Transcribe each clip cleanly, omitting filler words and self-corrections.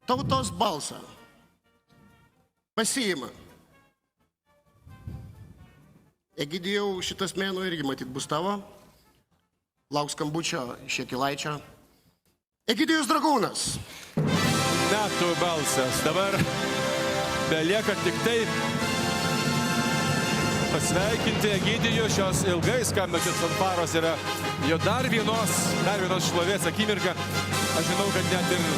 tautos balsą pasiima. Egidijau, šitas mėnuo irgi matyt bus tavo. Lauk skambučio iš Jakilaičio. Egidijus Dragūnas. Metų balsas. Dabar belieka tik taip pasveikinti Egidijų. Šios ilgai skambančios fanfaros yra jo dar vienos šlovės akimirka. Aš žinau, kad net ir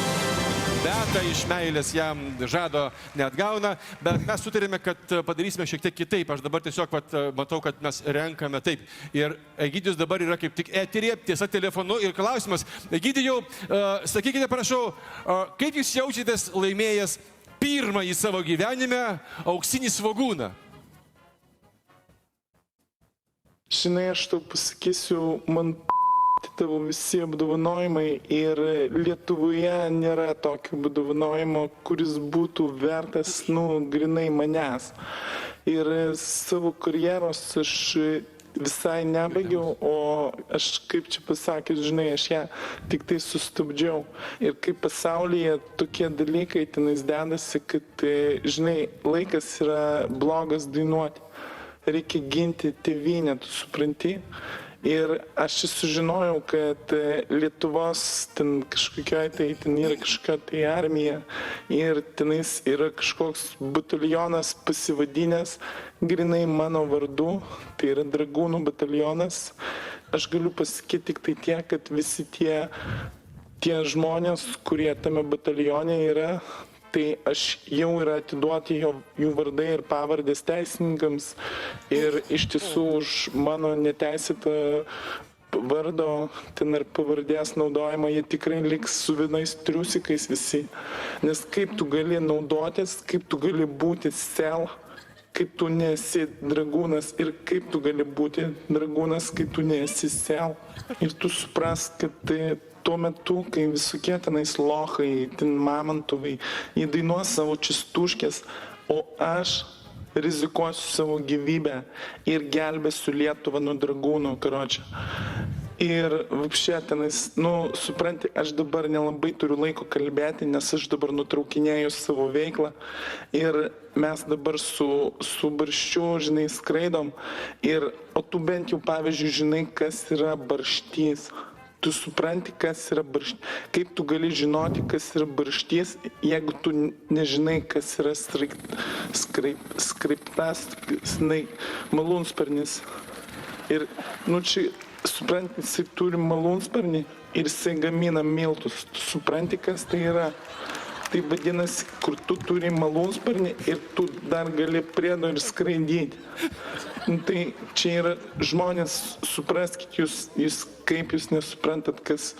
Beata iš meilės jam žado neatgauna, bet mes sutarėme, kad padarysime šiek tiek kitaip. Aš dabar tiesiog matau, kad mes renkame taip. Ir Egidijus dabar yra kaip tik eterė, tiesa telefonu. Ir klausimas, Egidijau, sakykite, prašau, kaip jūs jaučiatės laimėjęs pirmąjį savo gyvenime auksinį svogūną? Žinai, aš tau pasakysiu, man tavo visi apdovanojimai ir Lietuvoje nėra tokio apdovanojimo, kuris būtų vertas, grinai manęs. Ir savo karjeros aš visai nebaigiau, o aš, kaip čia pasakys, žinai, aš ją tik tai sustabdžiau. Ir kaip pasaulyje tokie dalykai tenais dedasi, kad, žinai, laikas yra blogas dainuoti. Reikia ginti tėvynę, tu supranti? Ir aš sužinojau, kad Lietuvos ten kažkokioj ten yra kažkokia tai armija ir tenais yra kažkoks batalionas pasivadinęs grinai mano vardu, tai yra Dragūnų batalionas. Aš galiu pasakyti tik tai tiek, kad visi tie žmonės, kurie tame batalione yra, tai aš jau yra atiduoti jų vardai ir pavardės teisininkams ir iš tiesų už mano neteisėtą vardo ten ir pavardės naudojimą jie tikrai liks su vienais triusikais visi. Nes kaip tu gali naudotis, kaip tu gali būti sel, kaip tu nesi dragūnas ir kaip tu gali būti dragūnas, kai tu nesi sel. Ir tu supras, kad tuo metu, kai visokie tenais lochai, ten mamantuvai, jie dainuos savo čistuškės, o aš rizikuosiu savo gyvybę ir gelbėsiu Lietuvą nuo dragūnų, karočią. Ir vapšė tenais, supranti, aš dabar nelabai turiu laiko kalbėti, nes aš dabar nutraukinėju savo veiklą ir mes dabar su barščiu, žinai, skraidom o tu bent jau, pavyzdžiui, žinai, kas yra barštys. Tu supranti, kas yra barštys. Kaip tu gali žinoti, kas yra barštys, jeigu tu nežinai, kas yra skraiptas, malūnsparnis. Ir, čia, supranti, jisai turi malūnsparnį ir jisai gamina miltus. Tu supranti, kas tai yra? Tai vadinasi, kur tu turi malūnsparnį ir tu dar gali priedo ir skraidyti. Tai čia yra žmonės, supraskit jūs kaip jūs nesuprantat, kas,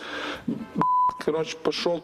karoči, pašol